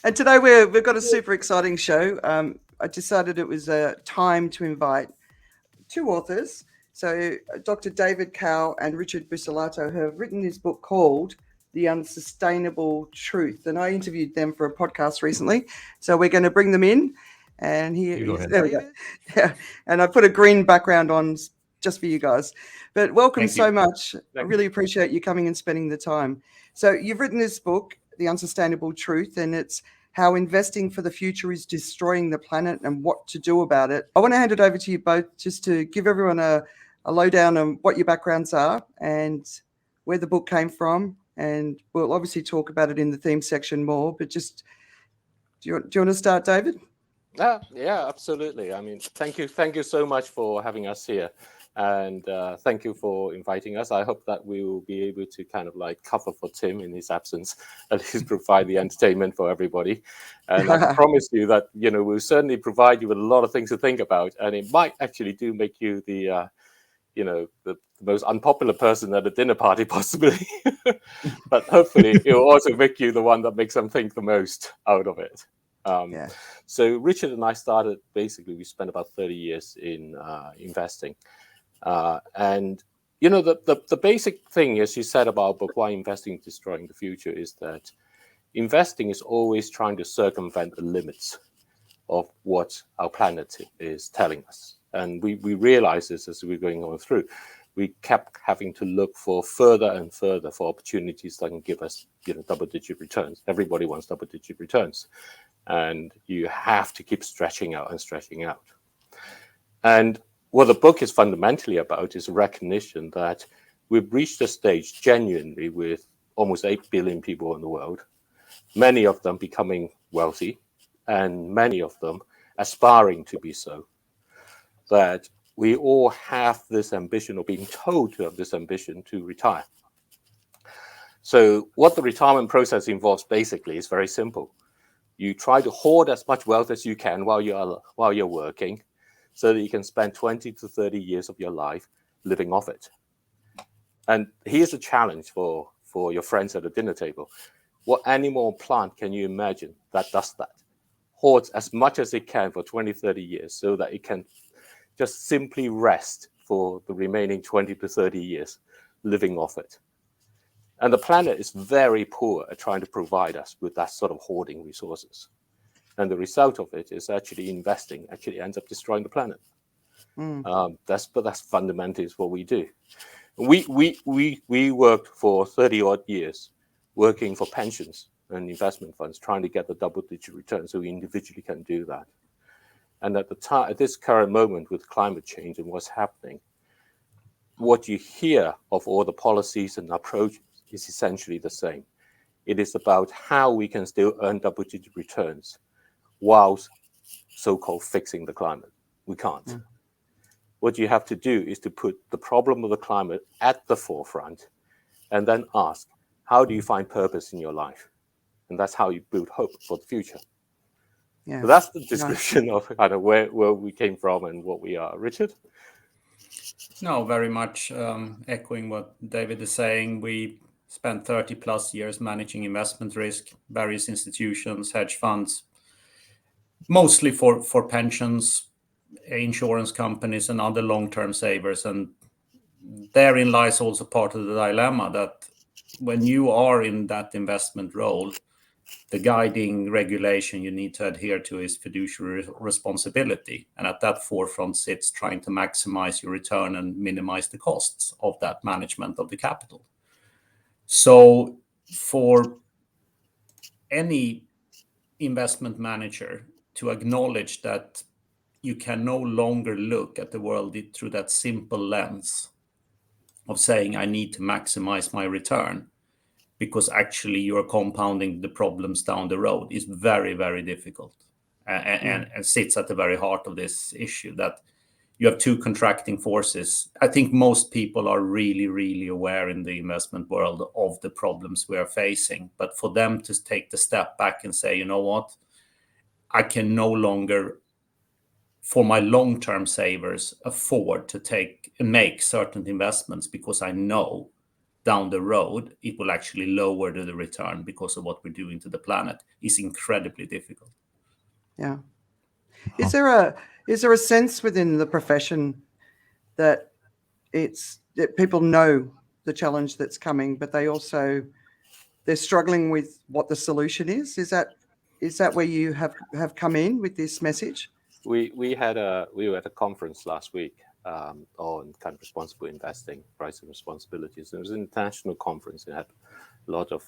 And today we've got a super exciting show. I decided it was time to invite two authors. So Dr. David Cow and Richard Busellato have written this book called The Unsustainable Truth. And I interviewed them for a podcast recently. So we're going to bring them in. And there we go. Yeah. And I put a green background on just for you guys. But welcome so much. I really appreciate you coming and spending the time. So you've written this book, The Unsustainable Truth, and it's how investing for the future is destroying the planet and what to do about it. I want to hand it over to you both just to give everyone a lowdown on what your backgrounds are and where the book came from. And we'll obviously talk about it in the theme section more, but just, do you want to start, David? Yeah, absolutely. I mean, thank you so much for having us here. And thank you for inviting us. I hope that we will be able to kind of like cover for Tim in his absence, at least provide the entertainment for everybody. And I can promise you that, we'll certainly provide you with a lot of things to think about. And it might actually do make you the most unpopular person at a dinner party, possibly. But hopefully it will also make you the one that makes them think the most out of it. So Richard and I started, basically, we spent about 30 years in investing. And the basic thing, as you said about why investing is destroying the future, is that investing is always trying to circumvent the limits of what our planet is telling us. And we realized this as we were going on through. We kept having to look for further and further for opportunities that can give us double-digit returns. Everybody wants double-digit returns. And you have to keep stretching out and stretching out. And what the book is fundamentally about is a recognition that we've reached a stage genuinely with almost 8 billion people in the world, many of them becoming wealthy, and many of them aspiring to be so, that we all have this ambition, or being told to have this ambition, to retire. So what the retirement process involves basically is very simple. You try to hoard as much wealth as you can while you're working, so that you can spend 20 to 30 years of your life living off it. And here's a challenge for your friends at the dinner table. What animal or plant can you imagine that does that? Hoards as much as it can for 20, 30 years so that it can just simply rest for the remaining 20 to 30 years living off it. And the planet is very poor at trying to provide us with that sort of hoarding resources. And the result of it is actually investing actually ends up destroying the planet. That's fundamentally what we do. We worked for 30 odd years working for pensions and investment funds, trying to get the double-digit return so we individually can do that. And at this current moment with climate change and what's happening, what you hear of all the policies and approaches is essentially the same. It is about how we can still earn double-digit returns whilst so-called fixing the climate. We can't. What you have to do is to put the problem of the climate at the forefront and then ask, how do you find purpose in your life? And that's how you build hope for the future. Yeah. So that's the description of kind of where we came from and what we are. Richard? No, very much echoing what David is saying. We spent 30 plus years managing investment risk, various institutions, hedge funds, mostly for pensions, insurance companies, and other long-term savers. And therein lies also part of the dilemma that when you are in that investment role, the guiding regulation you need to adhere to is fiduciary responsibility. And at that forefront sits trying to maximize your return and minimize the costs of that management of the capital. So for any investment manager to acknowledge that you can no longer look at the world through that simple lens of saying, I need to maximize my return, because actually you're compounding the problems down the road, is very, very difficult and sits at the very heart of this issue, that you have two contracting forces. I think most people are really, really aware in the investment world of the problems we are facing. But for them to take the step back and say, you know what, I can no longer, for my long-term savers, afford to make certain investments because I know down the road, it will actually lower the return because of what we're doing to the planet is incredibly difficult. Yeah. Is there a sense within the profession that that people know the challenge that's coming, but they're struggling with what the solution is? Is that where you have come in with this message? We were at a conference last week on kind of responsible investing, price and responsibilities. It was an international conference. It had a lot of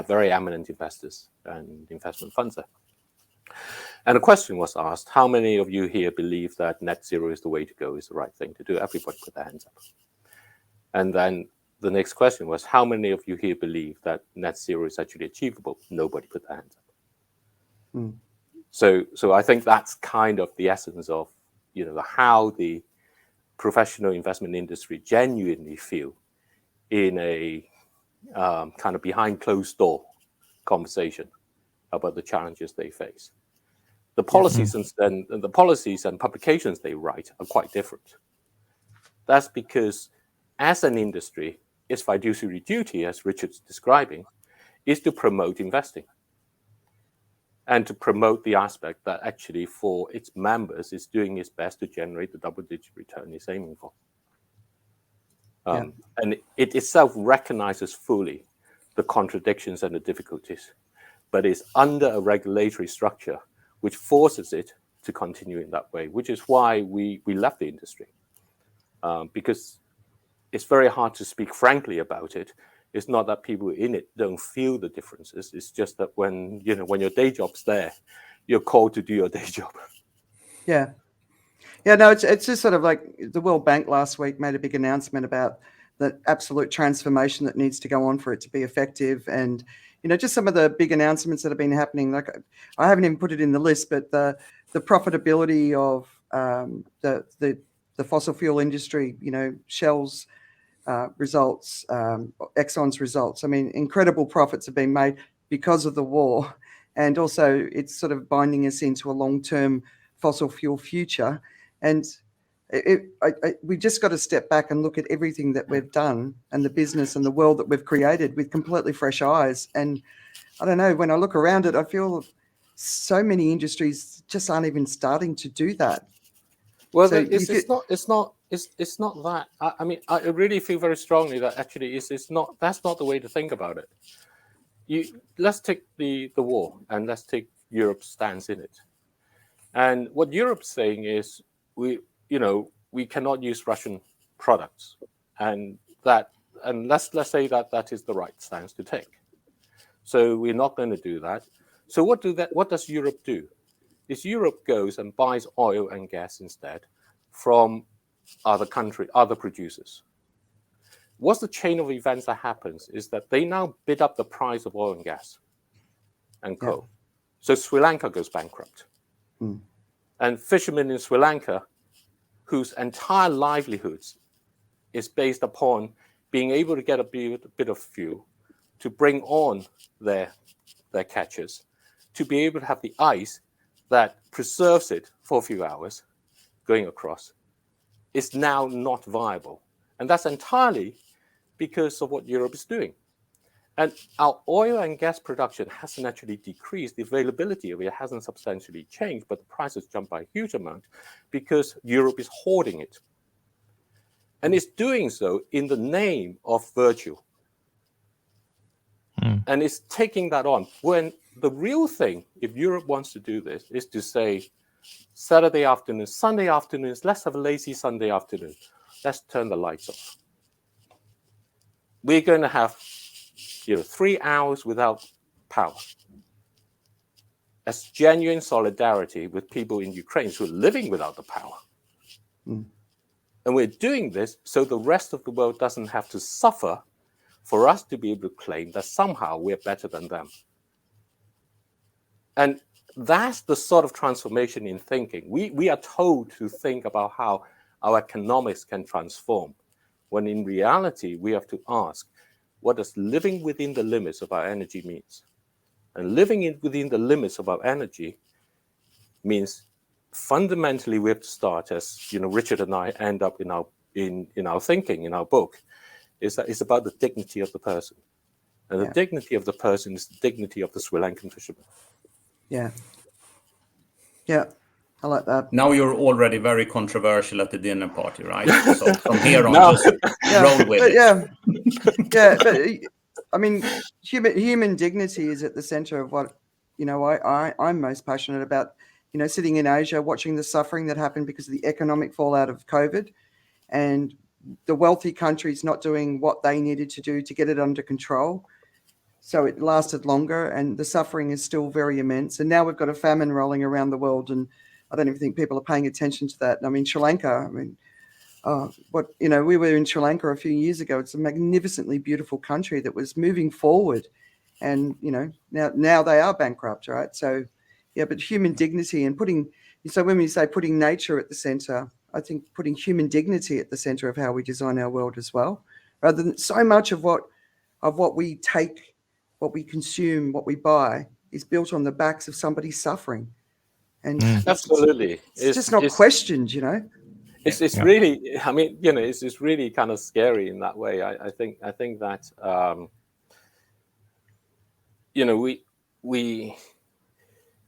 very eminent investors and investment funds there. And a question was asked: how many of you here believe that net zero is the way to go, is the right thing to do? Everybody put their hands up. And then the next question was: how many of you here believe that net zero is actually achievable? Nobody put their hands up. Mm. So I think that's kind of the essence of, how the professional investment industry genuinely feel in a kind of behind closed door conversation about the challenges they face. The policies and publications they write are quite different. That's because as an industry, its fiduciary duty, as Richard's describing, is to promote investing and to promote the aspect that actually for its members is doing its best to generate the double-digit return it's aiming for. And it itself recognizes fully the contradictions and the difficulties, but is under a regulatory structure which forces it to continue in that way, which is why we left the industry. Because it's very hard to speak frankly about it. It's not that people in it don't feel the differences. It's just that when your day job's there, you're called to do your day job. Yeah. Yeah, no, it's just sort of like the World Bank last week made a big announcement about the absolute transformation that needs to go on for it to be effective. And, just some of the big announcements that have been happening. Like, I haven't even put it in the list, but the profitability of the fossil fuel industry, Shell's results, Exxon's results. I mean, incredible profits have been made because of the war. And also it's sort of binding us into a long-term fossil fuel future. And we just got to step back and look at everything that we've done and the business and the world that we've created with completely fresh eyes. And I don't know, when I look around it, I feel so many industries just aren't even starting to do that. Well, so it's not that. I mean, I really feel very strongly that actually that's not the way to think about it. Let's take the war and let's take Europe's stance in it. And what Europe's saying is we cannot use Russian products, and let's say that is the right stance to take. So we're not going to do that. So what does Europe do? Is Europe goes and buys oil and gas instead from other producers. What's the chain of events that happens is that they now bid up the price of oil and gas and coal. Yeah. So Sri Lanka goes bankrupt. Mm. And fishermen in Sri Lanka, whose entire livelihoods is based upon being able to get a bit of fuel to bring on their catches, to be able to have the ice that preserves it for a few hours going across, is now not viable. And that's entirely because of what Europe is doing. And our oil and gas production hasn't actually decreased. The availability of it hasn't substantially changed, but the price has jumped by a huge amount because Europe is hoarding it. And it's doing so in the name of virtue. And it's taking that on. When the real thing, if Europe wants to do this, is to say, Saturday afternoon, Sunday afternoons, let's have a lazy Sunday afternoon. Let's turn the lights off. We're going to have 3 hours without power. As genuine solidarity with people in Ukraine who are living without the power. Mm. And we're doing this so the rest of the world doesn't have to suffer for us to be able to claim that somehow we're better than them. And that's the sort of transformation in thinking. We are told to think about how our economics can transform, when in reality, we have to ask, what does living within the limits of our energy means? And living within the limits of our energy means fundamentally we have to start, as Richard and I end up in our thinking, in our book, is that it's about the dignity of the person. And the dignity of the person is the dignity of the Sri Lankan fisherman. Yeah. Yeah. I like that. Now you're already very controversial at the dinner party, right? So from here on, just roll with it. Yeah. Yeah. But I mean, human dignity is at the center of what, I'm most passionate about, sitting in Asia, watching the suffering that happened because of the economic fallout of COVID, and the wealthy countries not doing what they needed to do to get it under control. So it lasted longer, and the suffering is still very immense. And now we've got a famine rolling around the world, and I don't even think people are paying attention to that. I mean, Sri Lanka, we were in Sri Lanka a few years ago. It's a magnificently beautiful country that was moving forward. And, now they are bankrupt, right? So, but human dignity and when we say putting nature at the center, I think putting human dignity at the center of how we design our world as well, rather than so much of what we take, what we consume, what we buy is built on the backs of somebody suffering. And absolutely, it's just not questioned, It's really, I mean, it's really kind of scary in that way. I think that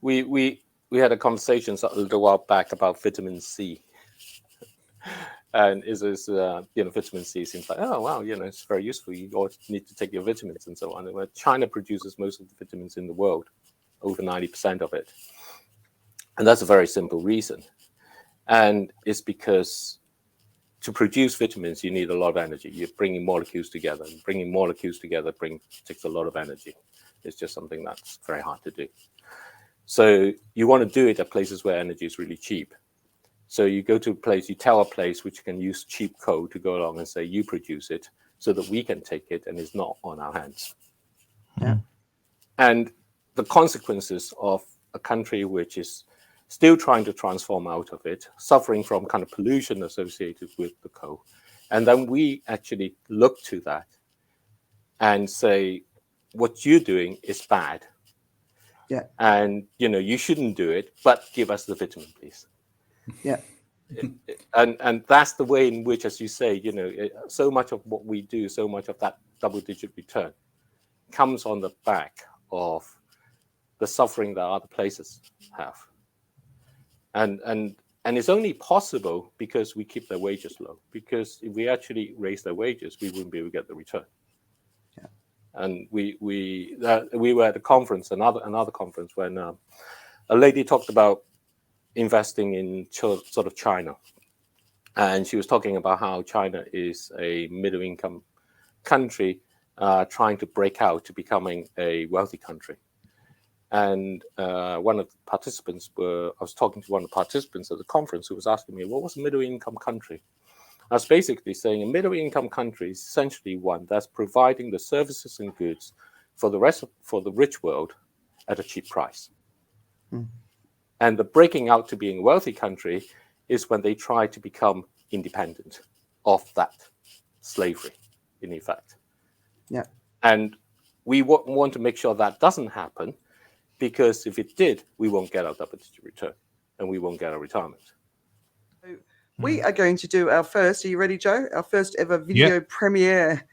we had a conversation a little while back about vitamin C, and vitamin C seems like, oh wow, it's very useful. You always need to take your vitamins and so on. And China produces most of the vitamins in the world, over 90% of it, and that's a very simple reason. And it's because to produce vitamins, you need a lot of energy. You're bringing molecules together. And bringing molecules together takes a lot of energy. It's just something that's very hard to do. So you want to do it at places where energy is really cheap. So you go to a place, you tell a place which can use cheap coal to go along and say, you produce it so that we can take it and it's not on our hands. Yeah. And the consequences of a country which is still trying to transform out of it, suffering from kind of pollution associated with the coal. And then we actually look to that and say, what you're doing is bad. Yeah. And, you shouldn't do it, but give us the vitamin, please. Yeah. And that's the way in which, as you say, so much of what we do, so much of that double-digit return comes on the back of the suffering that other places have. And it's only possible because we keep their wages low. Because if we actually raise their wages, we wouldn't be able to get the return. Yeah. And we were at a conference, another conference, when a lady talked about investing in sort of China, and she was talking about how China is a middle-income country trying to break out to becoming a wealthy country. And I was talking to one of the participants at the conference who was asking me, what was a middle-income country? I was basically saying a middle-income country is essentially one that's providing the services and goods for the rich world at a cheap price. Mm. And the breaking out to being a wealthy country is when they try to become independent of that slavery, in effect. Yeah. And we want to make sure that doesn't happen, because if it did, we won't get our double-digit return, and we won't get our retirement. We are going to do our first. Are you ready, Joe? Our first ever video premiere,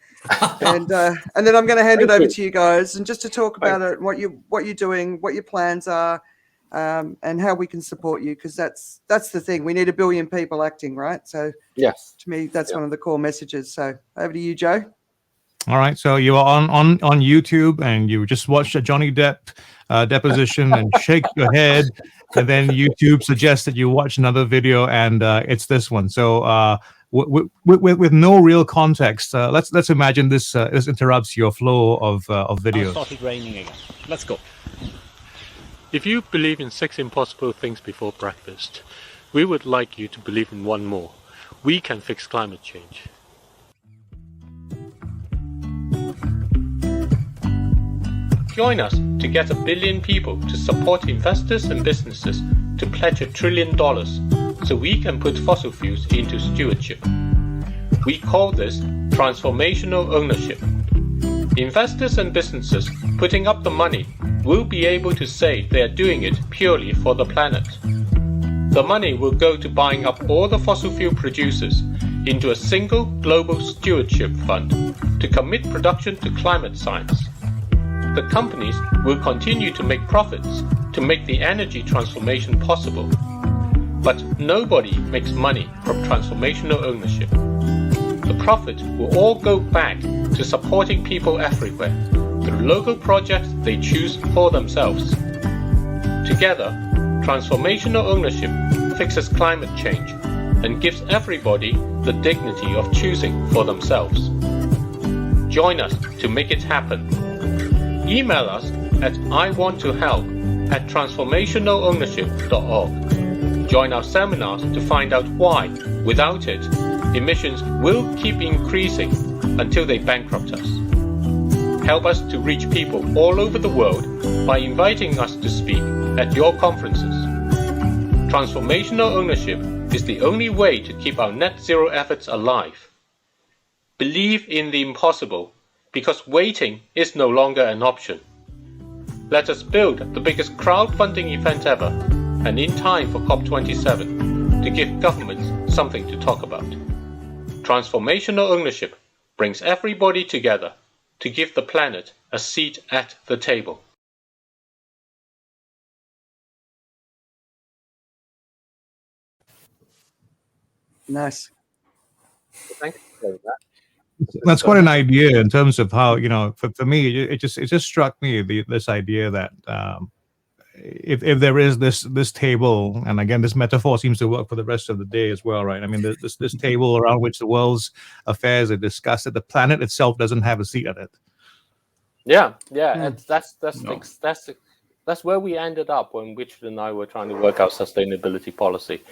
and then I'm going to hand it over to you guys, and just to talk about it, what you're doing, what your plans are, and how we can support you, because that's the thing. We need 1 billion people acting, right? So yes, to me, that's one of the core messages. So over to you, Joe. All right, so you are on YouTube, and you just watched a Johnny Depp deposition and shake your head, and then YouTube suggests that you watch another video, and it's this one. So with no real context, let's imagine this interrupts your flow of videos. It started raining again. Let's go. If you believe in 6 impossible things before breakfast, we would like you to believe in one more. We can fix climate change. Join us to get 1 billion people to support investors and businesses to pledge $1 trillion so we can put fossil fuels into stewardship. We call this Transformational Ownership. Investors and businesses putting up the money will be able to say they are doing it purely for the planet. The money will go to buying up all the fossil fuel producers, into a single global stewardship fund to commit production to climate science. The companies will continue to make profits to make the energy transformation possible. But nobody makes money from transformational ownership. The profit will all go back to supporting people everywhere through local projects they choose for themselves. Together, transformational ownership fixes climate change and gives everybody the dignity of choosing for themselves. Join us to make it happen. Email us at iwanttohelp@transformationalownership.org. Join our seminars to find out why, without it, emissions will keep increasing until they bankrupt us. Help us to reach people all over the world by inviting us to speak at your conferences. Transformational ownership is the only way to keep our net zero efforts alive. Believe in the impossible, because waiting is no longer an option. Let us build the biggest crowdfunding event ever, and in time for COP27, to give governments something to talk about. Transformational ownership brings everybody together to give the planet a seat at the table. Nice. Thank you for that. That's quite an idea in terms of how, for me, it just struck me this idea that if there is this table, and again, this metaphor seems to work for the rest of the day as well, right? I mean, this table around which the world's affairs are discussed, that the planet itself doesn't have a seat at it. Yeah. And that's where we ended up when Richard and I were trying to work out sustainability policy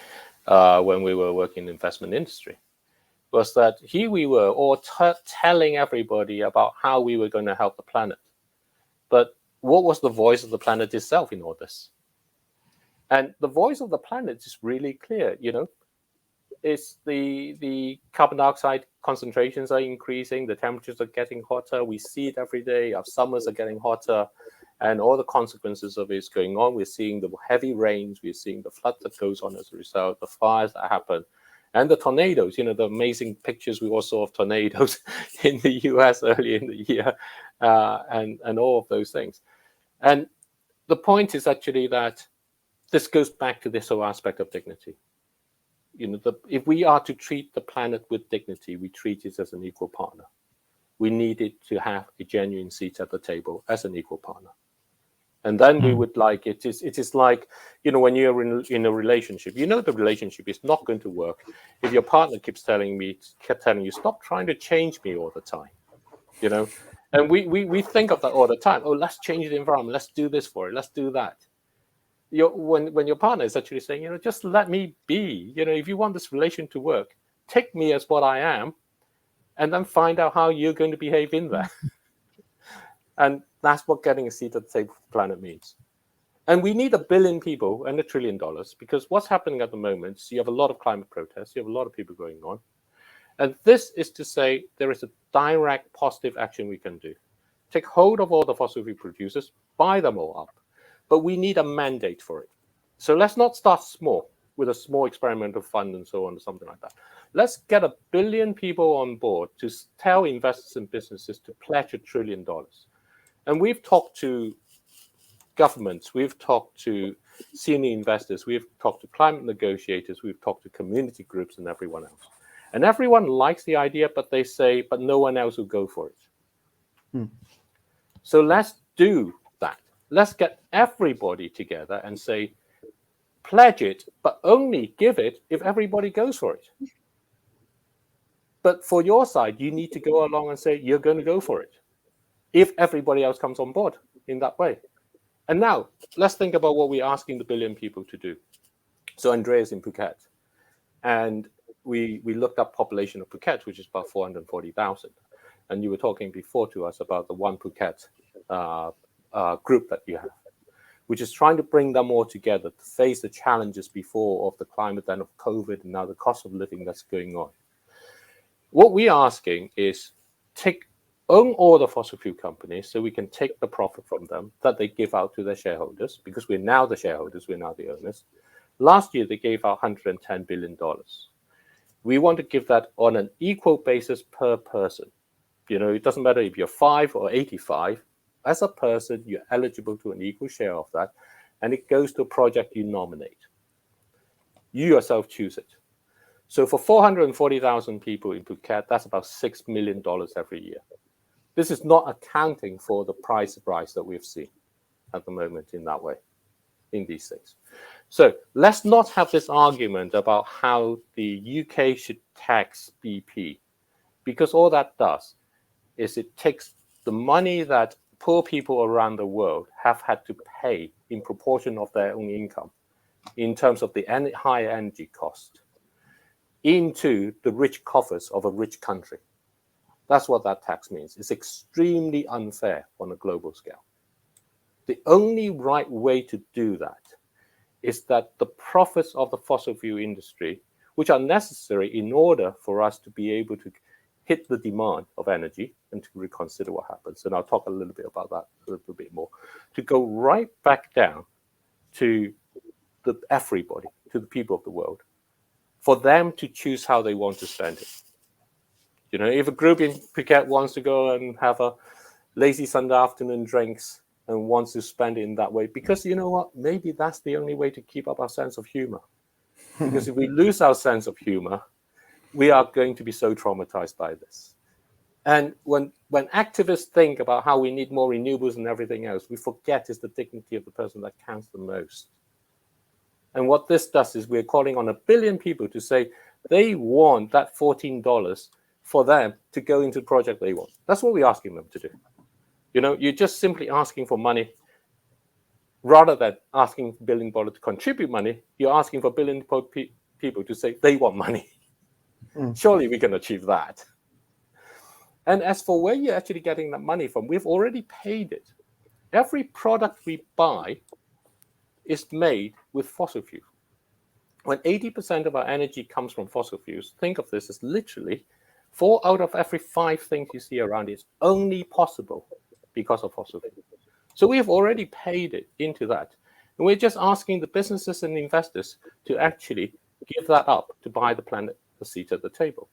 when we were working in the investment industry. Was that here we were all telling everybody about how we were going to help the planet. But what was the voice of the planet itself in all this? And the voice of the planet is really clear, It's the carbon dioxide concentrations are increasing, the temperatures are getting hotter, we see it every day, our summers are getting hotter, and all the consequences of it is going on. We're seeing the heavy rains, we're seeing the flood that goes on as a result, the fires that happen, and the tornadoes, the amazing pictures we all saw of tornadoes in the US earlier in the year, and all of those things. And the point is actually that this goes back to this whole aspect of dignity. If we are to treat the planet with dignity, we treat it as an equal partner. We need it to have a genuine seat at the table as an equal partner. And then we would like it is like, when you're in a relationship, the relationship is not going to work if your partner kept telling you, stop trying to change me all the time, And we think of that all the time. Oh, let's change the environment. Let's do this for it. Let's do that. When your partner is actually saying, just let me be. If you want this relation to work, take me as what I am, and then find out how you're going to behave in there. And that's what getting a seat at the table for the planet means. And we need 1 billion people and $1 trillion, because what's happening at the moment is you have a lot of climate protests, you have a lot of people going on. And this is to say there is a direct positive action we can do. Take hold of all the fossil fuel producers, buy them all up. But we need a mandate for it. So let's not start small with a small experimental fund and so on or something like that. Let's get 1 billion people on board to tell investors and businesses to pledge $1 trillion. And we've talked to governments, we've talked to senior investors, we've talked to climate negotiators, we've talked to community groups and everyone else. And everyone likes the idea, but they say, but no one else will go for it. So let's do that. Let's get everybody together and say, pledge it, but only give it if everybody goes for it. But for your side, you need to go along and say, you're going to go for it, if everybody else comes on board in that way. And now, let's think about what we're asking the 1 billion people to do. So Andrea's in Phuket, and we looked up population of Phuket, which is about 440,000. And you were talking before to us about the One Phuket group that you have, which is trying to bring them all together to face the challenges before of the climate, then of COVID, and now the cost of living that's going on. What we're asking is own all the fossil fuel companies so we can take the profit from them that they give out to their shareholders, because we're now the shareholders, we're now the owners. Last year, they gave out $110 billion. We want to give that on an equal basis per person. It doesn't matter if you're 5 or 85. As a person, you're eligible to an equal share of that, and it goes to a project you nominate. You yourself choose it. So for 440,000 people in Phuket, that's about $6 million every year. This is not accounting for the price rise that we've seen at the moment in that way, in these things. So let's not have this argument about how the UK should tax BP, because all that does is it takes the money that poor people around the world have had to pay in proportion of their own income in terms of the higher energy cost into the rich coffers of a rich country. That's what that tax means. It's extremely unfair on a global scale. The only right way to do that is that the profits of the fossil fuel industry, which are necessary in order for us to be able to hit the demand of energy and to reconsider what happens. And I'll talk a little bit about that a little bit more, to go right back down to everybody, to the people of the world, for them to choose how they want to spend it. If a group in Phuket wants to go and have a lazy Sunday afternoon drinks and wants to spend it in that way, because you know what, maybe that's the only way to keep up our sense of humor. Because if we lose our sense of humor, we are going to be so traumatized by this. And when activists think about how we need more renewables and everything else, we forget it's the dignity of the person that counts the most. And what this does is we're calling on 1 billion people to say they want that $14 for them to go into the project they want. That's what we're asking them to do. You're just simply asking for money. Rather than asking $1 billion to contribute money, you're asking for 1 billion people to say they want money. Surely we can achieve that. And as for where you're actually getting that money from, we've already paid it. Every product we buy is made with fossil fuel. When 80% of our energy comes from fossil fuels, think of this as literally 4 out of every 5 things you see around is only possible because of fossil fuel. So we have already paid it into that. And we're just asking the businesses and investors to actually give that up to buy the planet a seat at the table.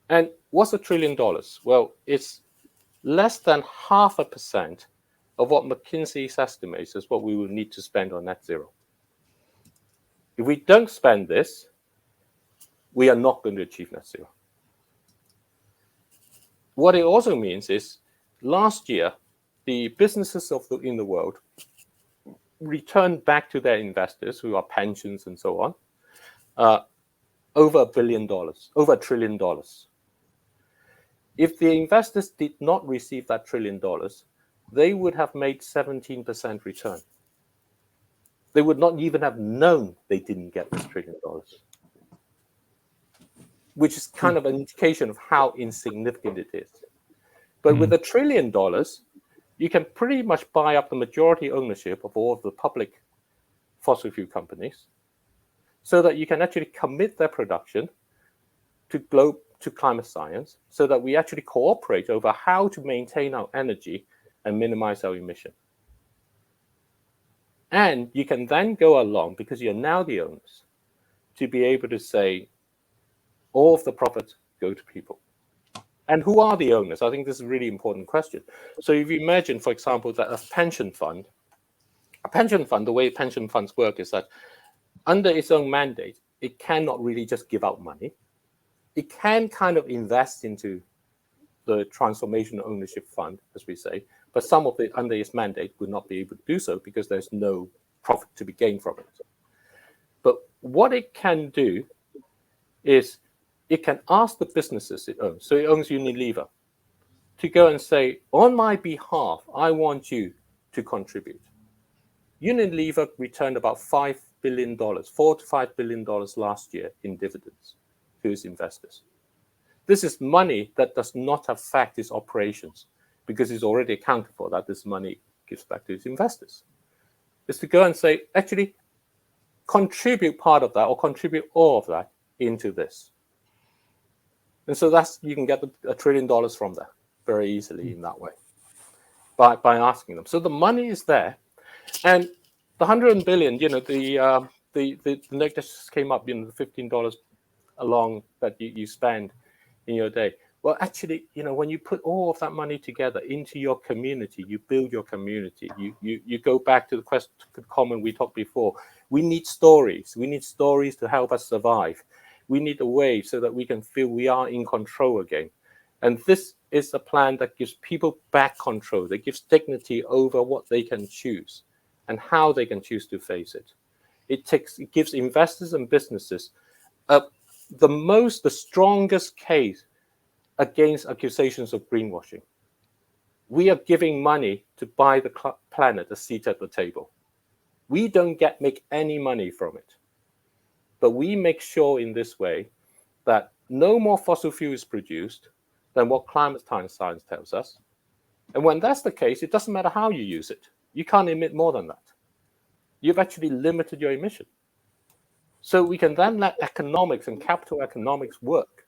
And what's $1 trillion? Well, it's less than 0.5% of what McKinsey estimates is what we will need to spend on net zero. If we don't spend this, we are not going to achieve net zero. What it also means is last year, the businesses in the world returned back to their investors, who are pensions and so on, over $1 billion, over $1 trillion. If the investors did not receive that $1 trillion, they would have made 17% return. They would not even have known they didn't get this $1 trillion, which is kind of an indication of how insignificant it is. But with $1 trillion, you can pretty much buy up the majority ownership of all of the public fossil fuel companies, so that you can actually commit their production to climate science, so that we actually cooperate over how to maintain our energy and minimize our emission. And you can then go along, because you're now the owners, to be able to say all of the profits go to people. And who are the owners? I think this is a really important question. So if you imagine, for example, that a pension fund, the way pension funds work is that under its own mandate, it cannot really just give out money. It can kind of invest into the Transformational Ownership Fund, as we say, but some of it under its mandate would not be able to do so because there's no profit to be gained from it. But what it can do is it can ask the businesses it owns, so it owns Unilever, to go and say, on my behalf, I want you to contribute. Unilever returned about $4 to $5 billion last year in dividends to its investors. This is money that does not affect its operations, because it's already accounted for that this money gives back to its investors. It's to go and say, actually, contribute part of that or contribute all of that into this. And so you can get $1 trillion from there very easily in that way by asking them. So the money is there, and the 100 billion, the note that just came up, the $15 along that you spend in your day? Well, actually, when you put all of that money together into your community, you build your community. You go back to the comment we talked before. We need stories. We need stories to help us survive. We need a way so that we can feel we are in control again. And this is a plan that gives people back control. That gives dignity over what they can choose and how they can choose to face it. It gives investors and businesses the strongest case against accusations of greenwashing. We are giving money to buy the planet a seat at the table. We don't make any money from it. But we make sure in this way that no more fossil fuel is produced than what climate science tells us. And when that's the case, it doesn't matter how you use it. You can't emit more than that. You've actually limited your emission. So we can then let economics and capital economics work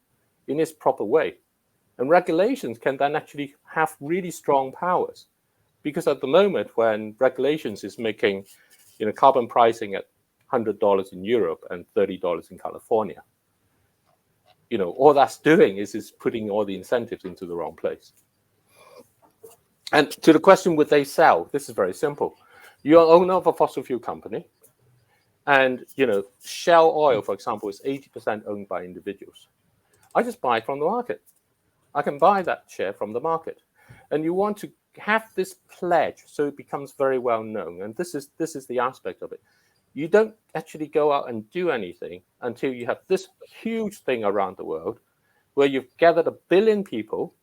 in its proper way. And regulations can then actually have really strong powers. Because at the moment, when regulations is making carbon pricing at $100 in Europe and $30 in California, all that's doing is putting all the incentives into the wrong place. And to the question, would they sell? This is very simple. You're an owner of a fossil fuel company, and Shell Oil, for example, is 80% owned by individuals. I just buy it from the market. I can buy that share from the market. And you want to have this pledge so it becomes very well known. And this is the aspect of it. You don't actually go out and do anything until you have this huge thing around the world where you've gathered 1 billion people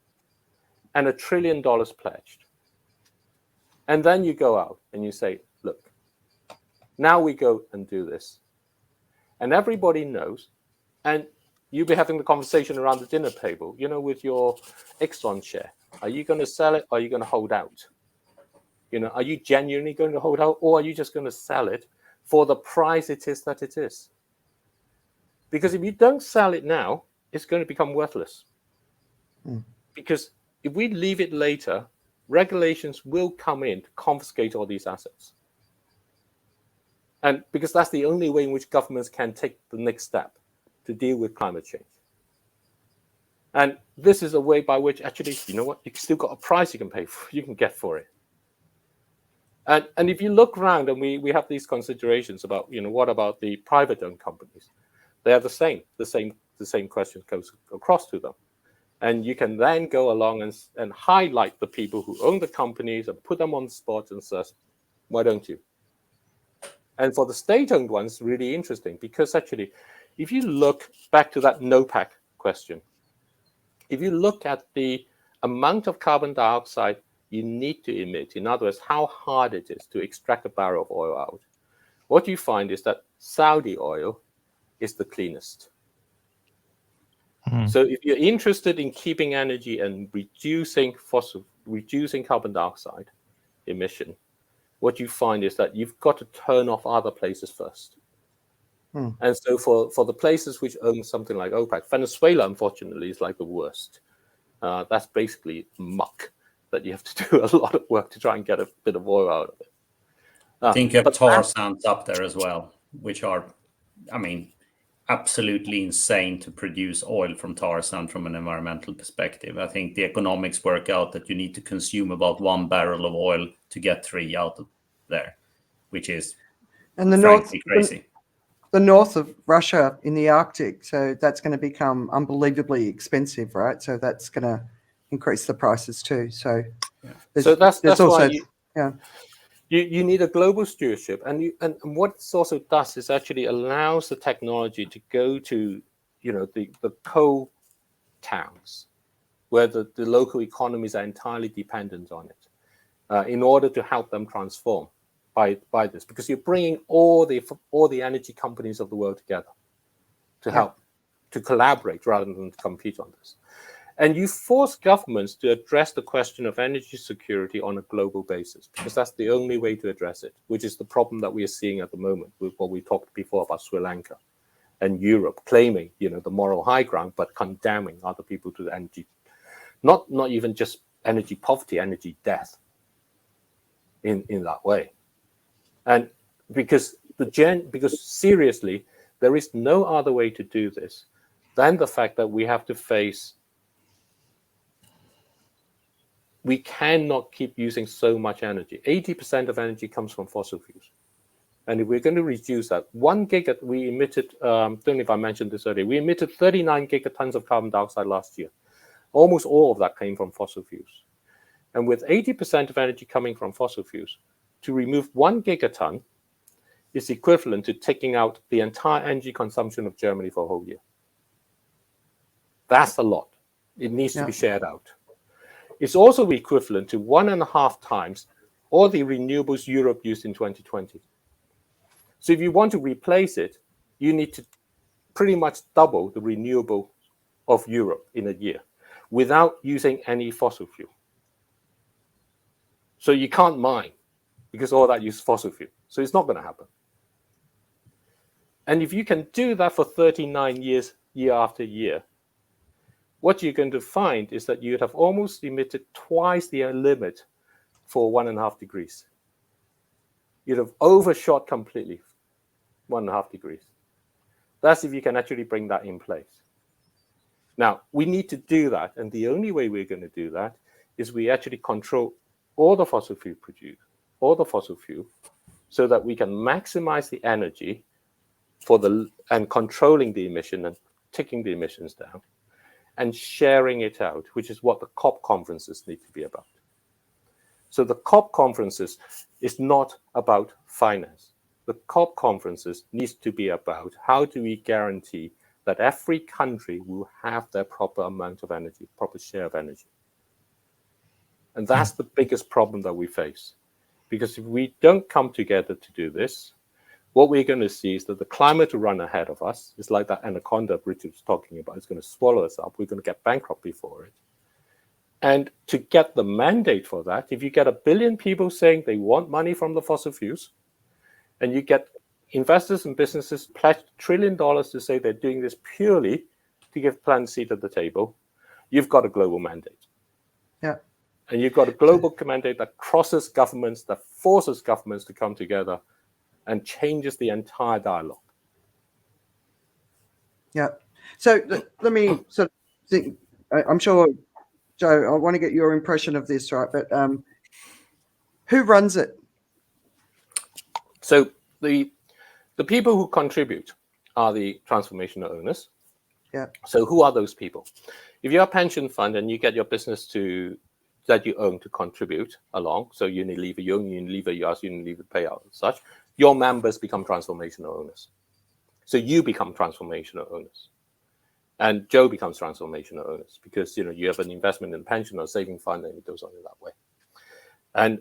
and $1 trillion pledged. And then you go out and you say, look, now we go and do this. And everybody knows. And you'll be having the conversation around the dinner table, with your Exxon share. Are you going to sell it? Or are you going to hold out? Are you genuinely going to hold out? Or are you just going to sell it for the price it is that it is? Because if you don't sell it now, it's going to become worthless. Because if we leave it later, regulations will come in to confiscate all these assets. And because that's the only way in which governments can take the next step to deal with climate change. And this is a way by which actually, you've still got a price you can get for it. And if you look around, and we have these considerations about, what about the private owned companies? They are the same question goes across to them. And you can then go along and highlight the people who own the companies and put them on the spot and say, why don't you? And for the state-owned ones, really interesting, because actually, if you look back to that NOPAC question, if you look at the amount of carbon dioxide you need to emit, in other words, how hard it is to extract a barrel of oil out, what you find is that Saudi oil is the cleanest. So if you're interested in keeping energy and reducing carbon dioxide emission, what you find is that you've got to turn off other places first. And so for the places which own something like OPEC, Venezuela, unfortunately, is like the worst. That's basically muck that you have to do a lot of work to try and get a bit of oil out of it. I think you have tar sands up there as well, which are, absolutely insane to produce oil from tar sand from an environmental perspective. I think the economics work out that you need to consume about 1 barrel of oil to get 3 out of there, which is frankly crazy. The north of Russia in the Arctic, so that's going to become unbelievably expensive, right? So that's going to increase the prices too. So, that's also, why you need a global stewardship, and what it also does is actually allows the technology to go to the coal towns where the local economies are entirely dependent on it in order to help them transform by this, because you're bringing all the energy companies of the world together to help to collaborate rather than to compete on this. And you force governments to address the question of energy security on a global basis, because that's the only way to address it, which is the problem that we are seeing at the moment with what we talked before about Sri Lanka and Europe claiming, the moral high ground, but condemning other people to the energy, not even just energy poverty, energy death in that way. And because seriously, there is no other way to do this then the fact that we have to face, we cannot keep using so much energy. 80% of energy comes from fossil fuels. And if we're going to reduce that, 1 giga, we emitted, don't know if I mentioned this earlier, we emitted 39 gigatons of carbon dioxide last year. Almost all of that came from fossil fuels. And with 80% of energy coming from fossil fuels, to remove 1 gigaton is equivalent to taking out the entire energy consumption of Germany for a whole year. That's a lot. It needs to be shared out. It's also equivalent to 1.5 times all the renewables Europe used in 2020. So if you want to replace it, you need to pretty much double the renewable of Europe in a year without using any fossil fuel. So you can't mine because all that uses fossil fuel. So it's not going to happen. And if you can do that for 39 years, year after year, what you're going to find is that you'd have almost emitted twice the limit for 1.5 degrees. You'd have overshot completely 1.5 degrees. That's if you can actually bring that in place. Now, we need to do that. And the only way we're going to do that is we actually control all the fossil fuel produced, all the fossil fuel, so that we can maximize the energy for and controlling the emission and taking the emissions down and sharing it out, which is what the COP conferences need to be about. So the COP conferences is not about finance. The COP conferences needs to be about how do we guarantee that every country will have their proper amount of energy, proper share of energy. And that's the biggest problem that we face. Because if we don't come together to do this, what we're going to see is that the climate will run ahead of us. It's like that anaconda Richard was talking about. It's going to swallow us up. We're going to get bankrupt before it. And to get the mandate for that, if you get 1 billion people saying they want money from the fossil fuels, and you get investors and businesses pledge $1 trillion to say they're doing this purely to give planet seat at the table, you've got a global mandate. Yeah. And you've got a global mandate that crosses governments, that forces governments to come together and changes the entire dialogue. Yeah. So let me sort of think, I'm sure, Joe, I want to get your impression of this, right? But who runs it? So the people who contribute are the transformational owners. Yeah. So who are those people? If you're a pension fund and you get your business that you own to contribute along, so Unilever, you own Unilever, you ask Unilever to pay out and such, your members become transformational owners. So you become transformational owners. And Joe becomes transformational owners because you have an investment in a pension or saving fund and it goes on in that way. And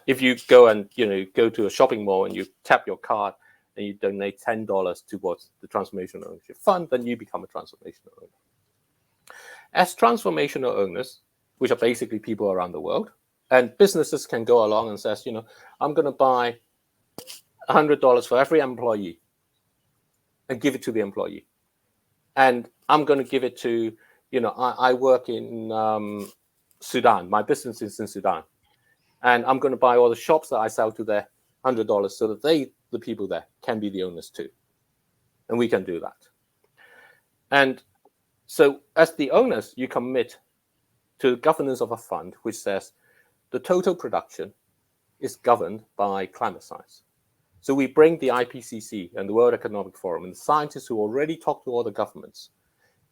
if you go and go to a shopping mall and you tap your card and you donate $10 towards the Transformational Ownership Fund, then you become a transformational owner. As transformational owners, which are basically people around the world, and businesses can go along and says, I'm going to buy $100 for every employee and give it to the employee. And I'm going to give it to, I work in Sudan. My business is in Sudan. And I'm going to buy all the shops that I sell to their $100 so that the people there, can be the owners too. And we can do that. And so as the owners, you commit to the governance of a fund which says the total production is governed by climate science. So we bring the IPCC and the World Economic Forum and the scientists who already talk to all the governments,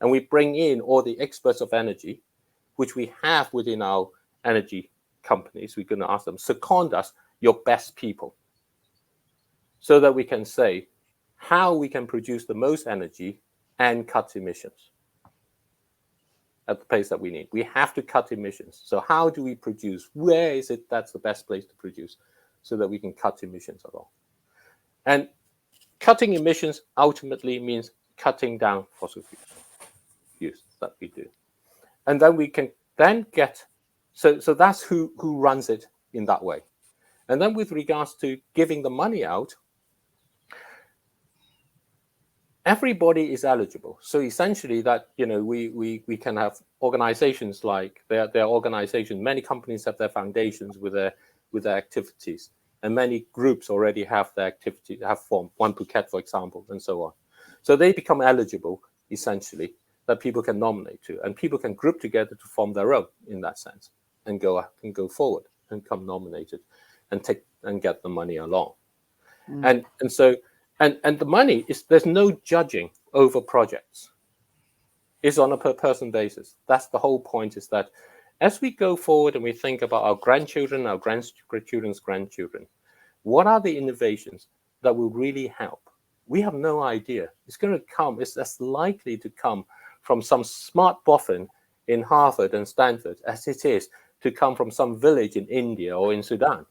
and we bring in all the experts of energy, which we have within our energy companies. We're going to ask them, second us your best people, so that we can say how we can produce the most energy and cut emissions at the pace that we need. We have to cut emissions. So how do we produce? Where is it that's the best place to produce so that we can cut emissions along? And cutting emissions ultimately means cutting down fossil fuel use that we do. And then we can then get, so that's who runs it in that way. And then with regards to giving the money out, everybody is eligible. So essentially that, we can have organizations like, there are organizations, many companies have their foundations with their activities. And many groups already have their activity, have formed, One Phuket, for example, and so on. So they become eligible essentially, that people can nominate to, and people can group together to form their own in that sense, and go forward and come nominated, and get the money along. And so the money is, there's no judging over projects. It's on a per person basis. That's the whole point, is that as we go forward and we think about our grandchildren, our grandchildren's grandchildren, what are the innovations that will really help? We have no idea. It's going to come, it's as likely to come from some smart boffin in Harvard and Stanford as it is to come from some village in India or in Sudan.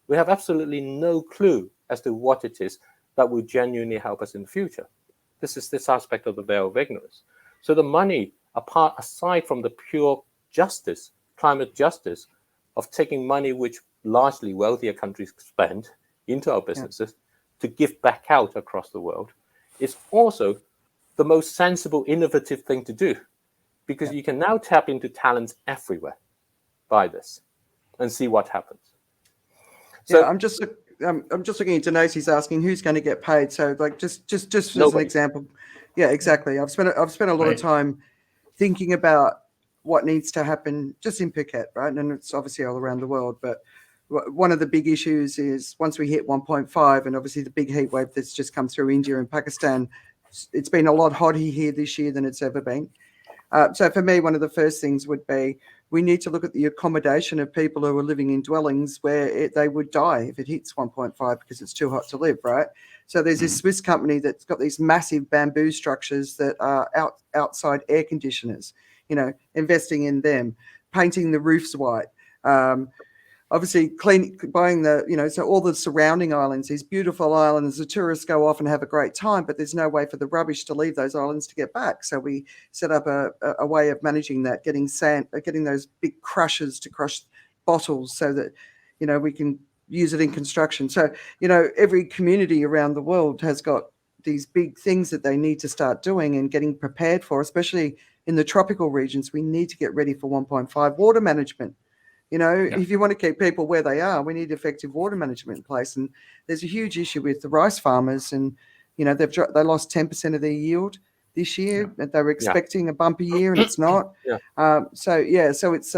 We have absolutely no clue as to what it is that will genuinely help us in the future. This is this aspect of the veil of ignorance. So the money, aside from the pure justice, climate justice, of taking money which largely wealthier countries spend into our businesses to give back out across the world, is also the most sensible, innovative thing to do, because you can now tap into talents everywhere by this and see what happens. So I'm just looking at Denise. He's asking who's going to get paid. So, like, just as nobody. an example, yeah, exactly. I've spent a lot of time thinking about what needs to happen just in Phuket, right? And it's obviously all around the world. But one of the big issues is once we hit 1.5, and obviously the big heat wave that's just come through India and Pakistan, it's been a lot hotter here this year than it's ever been. So for me, one of the first things would be we need to look at the accommodation of people who are living in dwellings where they would die if it hits 1.5 because it's too hot to live, right? So there's this Swiss company that's got these massive bamboo structures that are outside air conditioners, investing in them, painting the roofs white, obviously buying so all the surrounding islands, these beautiful islands, the tourists go off and have a great time, but there's no way for the rubbish to leave those islands to get back. So we set up a way of managing that, getting those big crushers to crush bottles so that, we can use it in construction. So, every community around the world has got these big things that they need to start doing and getting prepared for, especially in the tropical regions. We need to get ready for 1.5. Water management. If you want to keep people where they are, we need effective water management in place. And there's a huge issue with the rice farmers, and they lost 10% of their yield this year. Yeah. They were expecting a bumper year, and it's not. So it's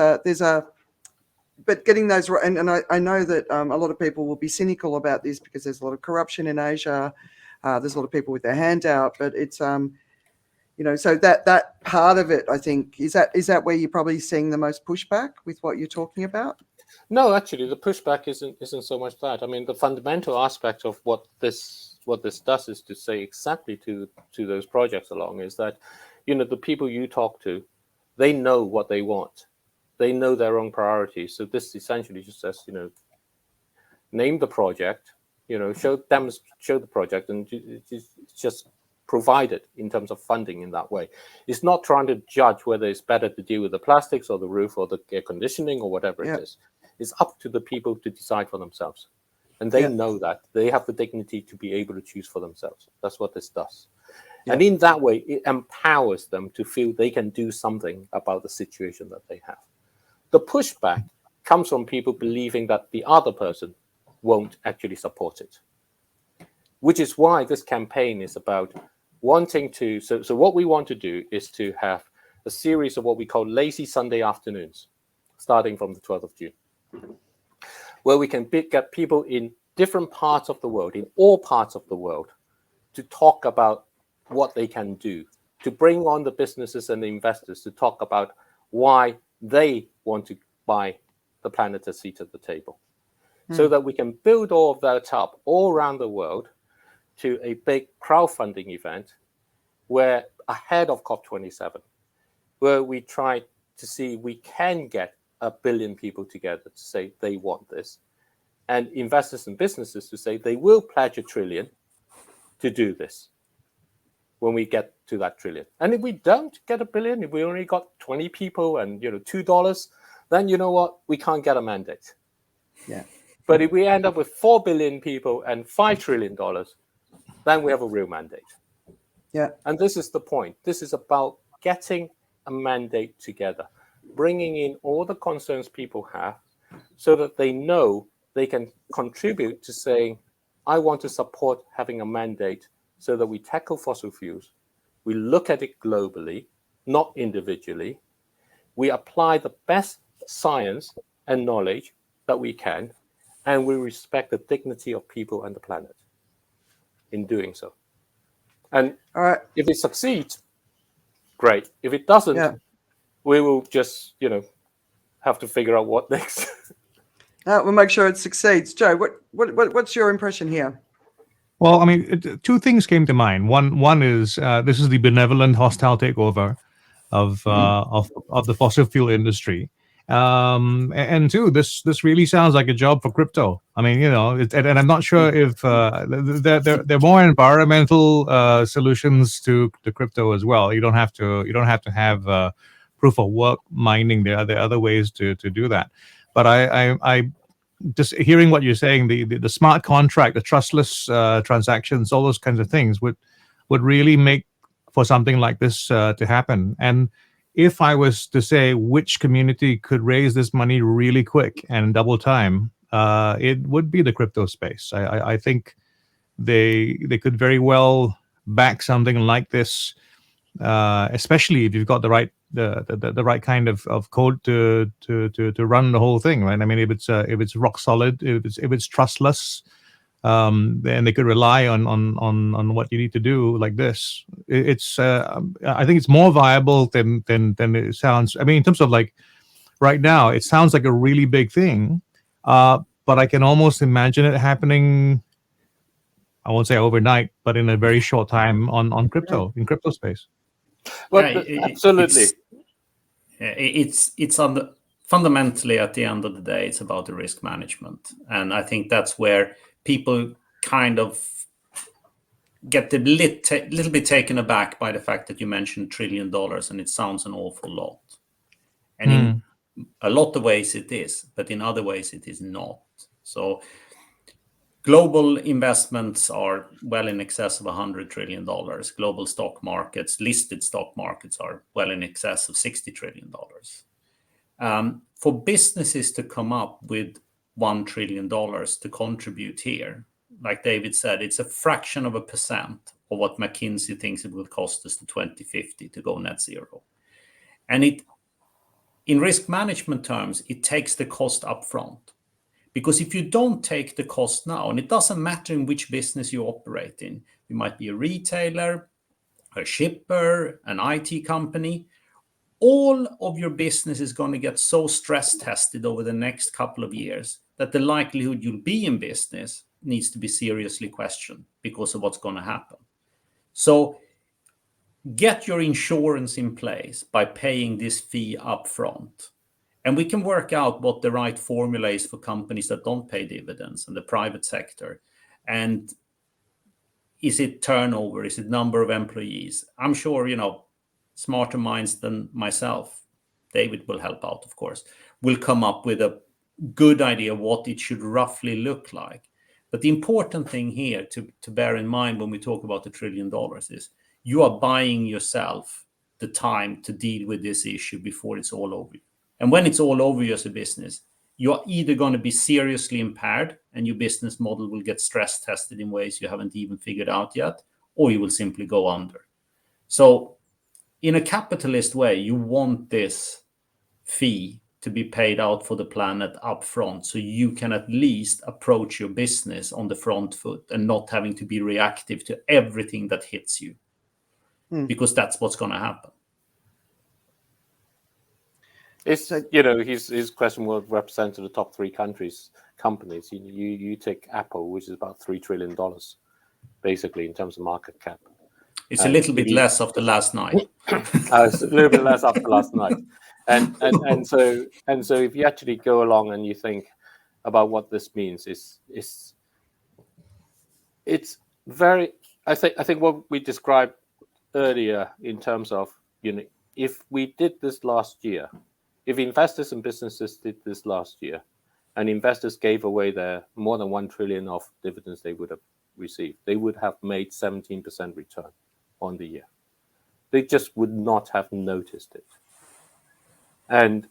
but getting those right. And I know that a lot of people will be cynical about this because there's a lot of corruption in Asia. There's a lot of people with their hand out, but it's so that part of it, I think, is that where you're probably seeing the most pushback with what you're talking about? No, actually, the pushback isn't so much that. I mean, the fundamental aspect of what this does is to say exactly to those projects along is that, the people you talk to, they know what they want, they know their own priorities. So this essentially just says, name the project, show the project, and it's just provided in terms of funding in that way. It's not trying to judge whether it's better to deal with the plastics or the roof or the air conditioning or whatever it is. It's up to the people to decide for themselves. And they know that. They have the dignity to be able to choose for themselves. That's what this does. And in that way, it empowers them to feel they can do something about the situation that they have. The pushback comes from people believing that the other person won't actually support it, which is why this campaign is about wanting to, so what we want to do is to have a series of what we call lazy Sunday afternoons, starting from the 12th of June, where we can get people in different parts of the world, in all parts of the world, to talk about what they can do, to bring on the businesses and the investors to talk about why they want to buy the planet a seat at the table, so that we can build all of that up all around the world to a big crowdfunding event where ahead of COP27, where we try to see we can get 1 billion people together to say they want this, and investors and businesses to say they will pledge $1 trillion to do this when we get to that trillion. And if we don't get 1 billion, if we only got 20 people and $2, then you know what? We can't get a mandate. Yeah. But if we end up with 4 billion people and $5 trillion, then we have a real mandate. Yeah. And this is the point. This is about getting a mandate together, bringing in all the concerns people have so that they know they can contribute to saying, I want to support having a mandate so that we tackle fossil fuels, We look at it globally, not individually. We apply the best science and knowledge that we can, and we respect the dignity of people and the planet in doing so. And All right. if it succeeds, great. If it doesn't, Yeah. we will just, have to figure out what next. We'll make sure it succeeds. Joe, what's your impression here? Well, I mean, two things came to mind. One is this is the benevolent, hostile takeover of the fossil fuel industry, and two, this really sounds like a job for crypto. I mean, and I'm not sure if there are more environmental solutions to crypto as well. You don't have to have proof of work mining. There are other ways to do that. But I just hearing what you're saying, the smart contract, the trustless transactions, all those kinds of things would really make for something like this to happen. And if I was to say which community could raise this money really quick and double time, it would be the crypto space. I think they could very well back something like this, especially if you've got the right kind of code to run the whole thing, right? I mean, if it's rock solid, if it's trustless, then they could rely on what you need to do like this. I think it's more viable than it sounds. I mean, in terms of like right now, it sounds like a really big thing, but I can almost imagine it happening. I won't say overnight, but in a very short time in crypto space. Well, absolutely. It's fundamentally, at the end of the day, it's about the risk management, and I think that's where people kind of get a little bit taken aback by the fact that you mentioned $1 trillion, and it sounds an awful lot. And in a lot of ways it is, but in other ways it is not. So global investments are well in excess of $100 trillion. Global stock markets, listed stock markets, are well in excess of $60 trillion. For businesses to come up with $1 trillion to contribute here, like David said, it's a fraction of a percent of what McKinsey thinks it will cost us to 2050 to go net zero. And in risk management terms, it takes the cost up front. Because if you don't take the cost now, and it doesn't matter in which business you operate in, you might be a retailer, a shipper, an IT company, all of your business is going to get so stress tested over the next couple of years that the likelihood you'll be in business needs to be seriously questioned because of what's going to happen. So get your insurance in place by paying this fee up front. And we can work out what the right formula is for companies that don't pay dividends in the private sector. And is it turnover? Is it number of employees? I'm sure, smarter minds than myself, David will help out, of course, will come up with a good idea of what it should roughly look like. But the important thing here to bear in mind when we talk about the $1 trillion is you are buying yourself the time to deal with this issue before it's all over. And when it's all over you as a business, you're either going to be seriously impaired and your business model will get stress tested in ways you haven't even figured out yet, or you will simply go under. So in a capitalist way, you want this fee to be paid out for the planet up front so you can at least approach your business on the front foot and not having to be reactive to everything that hits you, because that's what's going to happen. It's, his question will represent the top 3 companies. You take Apple, which is about $3 trillion, basically, in terms of market cap. It's a little bit less after last night. It's a little bit less after last night. And so if you actually go along and you think about what this means, it's very, I think what we described earlier in terms of, if we did this last year, if investors and businesses did this last year, and investors gave away their more than $1 trillion of dividends they would have received, they would have made 17% return on the year. They just would not have noticed it. And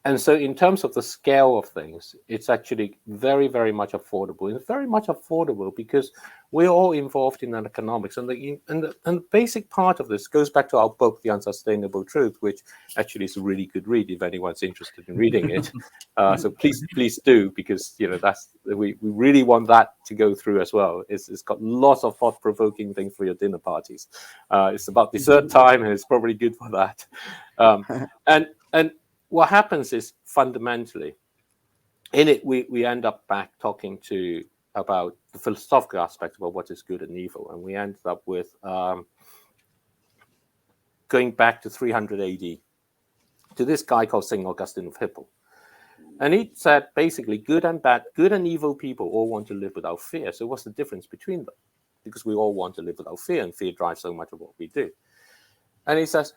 And so in terms of the scale of things, it's actually very, very much affordable. It's very much affordable because we're all involved in economics. And the basic part of this goes back to our book, The Unsustainable Truth, which actually is a really good read if anyone's interested in reading it. So please do, because we really want that to go through as well. It's got lots of thought-provoking things for your dinner parties. It's about dessert time, and it's probably good for that. And what happens is, fundamentally, in it, we end up back talking about the philosophical aspect about what is good and evil. And we ended up with going back to 300 AD to this guy called St. Augustine of Hippo. And he said, basically, good and evil people all want to live without fear. So what's the difference between them? Because we all want to live without fear, and fear drives so much of what we do. And he says,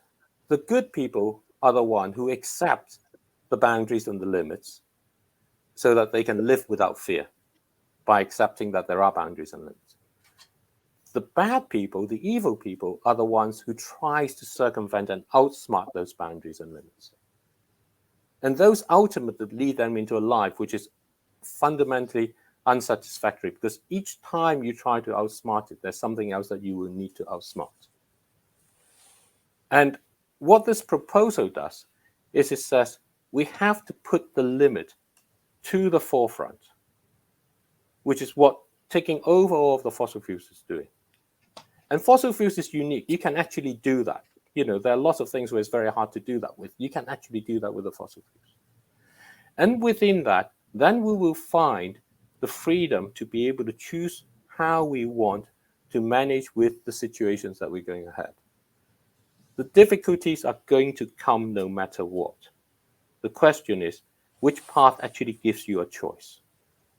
the good people are the one who accept the boundaries and the limits so that they can live without fear by accepting that there are boundaries and limits. The bad people, the evil people, are the ones who tries to circumvent and outsmart those boundaries and limits. And those ultimately lead them into a life which is fundamentally unsatisfactory, because each time you try to outsmart it, there's something else that you will need to outsmart. And what this proposal does is it says we have to put the limit to the forefront, which is what taking over all of the fossil fuels is doing. And fossil fuels is unique. You can actually do that. There are lots of things where it's very hard to do that with. You can actually do that with the fossil fuels. And within that, then we will find the freedom to be able to choose how we want to manage with the situations that we're going ahead. The difficulties are going to come no matter what. The question is, which path actually gives you a choice?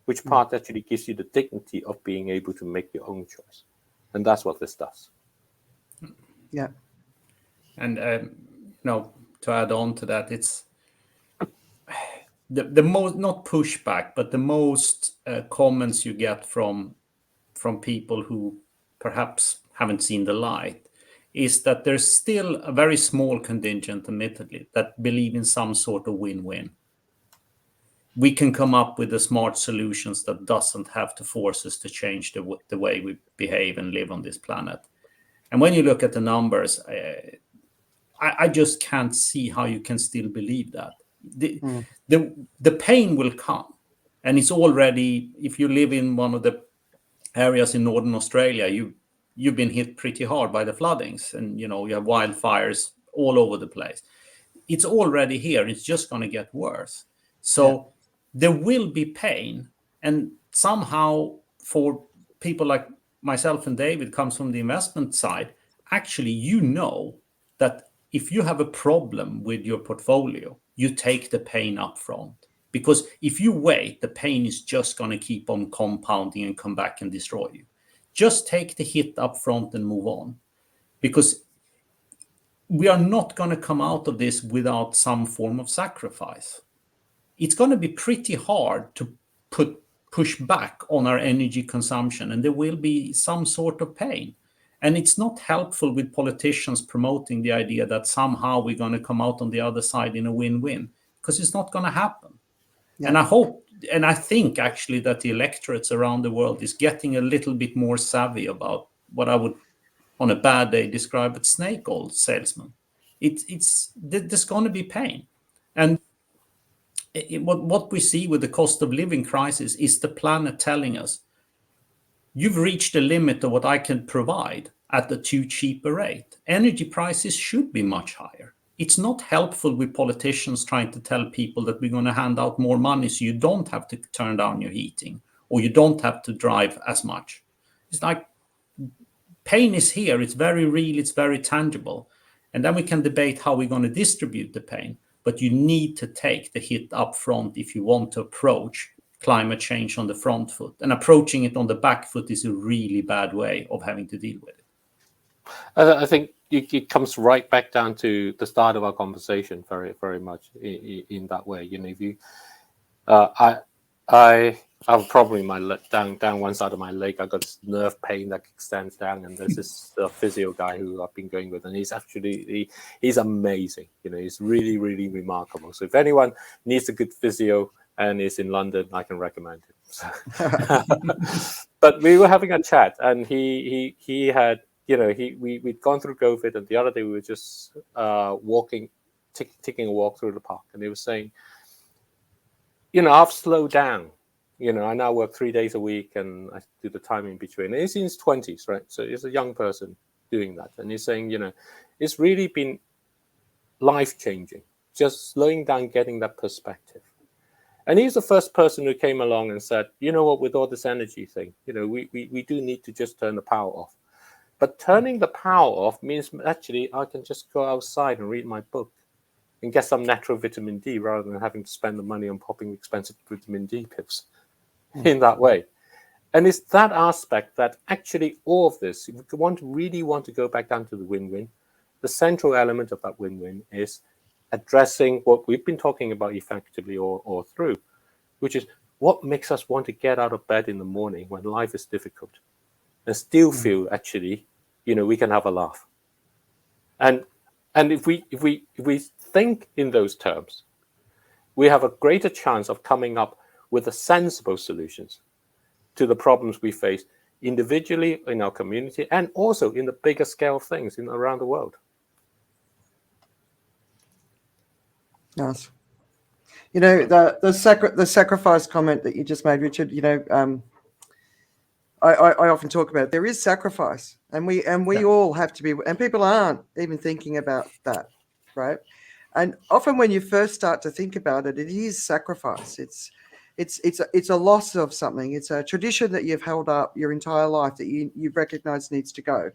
Which path actually gives you the dignity of being able to make your own choice? And that's what this does. Yeah. And, to add on to that, it's the most, not pushback, but the most comments you get from people who perhaps haven't seen the light is that there's still a very small contingent, admittedly, that believe in some sort of win-win. We can come up with the smart solutions that doesn't have to force us to change the way we behave and live on this planet. And when you look at the numbers, I just can't see how you can still believe that. The pain will come. And it's already, if you live in one of the areas in Northern Australia, you've been hit pretty hard by the floodings, and you have wildfires all over the place. It's already here. It's just going to get worse. So there will be pain, and somehow for people like myself and David comes from the investment side, actually that if you have a problem with your portfolio, you take the pain up front. Because if you wait, the pain is just going to keep on compounding and come back and destroy you. Just take the hit up front and move on. Because we are not going to come out of this without some form of sacrifice. It's going to be pretty hard to push back on our energy consumption, and there will be some sort of pain. And it's not helpful with politicians promoting the idea that somehow we're going to come out on the other side in a win-win, because it's not going to happen. Yeah. And I hope, and I think actually that the electorates around the world is getting a little bit more savvy about what I would, on a bad day, describe as snake oil salesman. There's going to be pain. And what we see with the cost of living crisis is the planet telling us, you've reached the limit of what I can provide at a too cheap a rate. Energy prices should be much higher. It's not helpful with politicians trying to tell people that we're going to hand out more money so you don't have to turn down your heating or you don't have to drive as much. It's like pain is here. It's very real. It's very tangible. And then we can debate how we're going to distribute the pain. But you need to take the hit up front if you want to approach climate change on the front foot. And approaching it on the back foot is a really bad way of having to deal with it. I think it comes right back down to the start of our conversation, very, very much in that way. If you, I I've probably down one side of my leg. I got this nerve pain that extends down, and there's this physio guy who I've been going with, and he's actually he's amazing. He's really, really remarkable. So if anyone needs a good physio and is in London, I can recommend him. So. But we were having a chat, and he had we'd gone through COVID, and the other day we were just walking, taking a walk through the park, and he was saying, I've slowed down. I now work 3 days a week, and I do the time in between. And he's in his 20s, right? So he's a young person doing that. And he's saying, it's really been life-changing, just slowing down, getting that perspective. And he's the first person who came along and said, what, with all this energy thing, we do need to just turn the power off. But turning the power off means actually I can just go outside and read my book and get some natural vitamin D rather than having to spend the money on popping expensive vitamin D pills in that way. And it's that aspect that actually all of this, if we really want to go back down to the win-win, the central element of that win-win is addressing what we've been talking about effectively or through, which is what makes us want to get out of bed in the morning when life is difficult and still feel actually, we can have a laugh. And if we think in those terms, we have a greater chance of coming up with the sensible solutions to the problems we face individually in our community and also in the bigger scale of things around the world. Nice. The sacrifice comment that you just made, Richard, I often talk about it. There is sacrifice, and we all have to be, and people aren't even thinking about that, right? And often when you first start to think about it, it is sacrifice. It's a loss of something. It's a tradition that you've held up your entire life that you've recognized needs to go.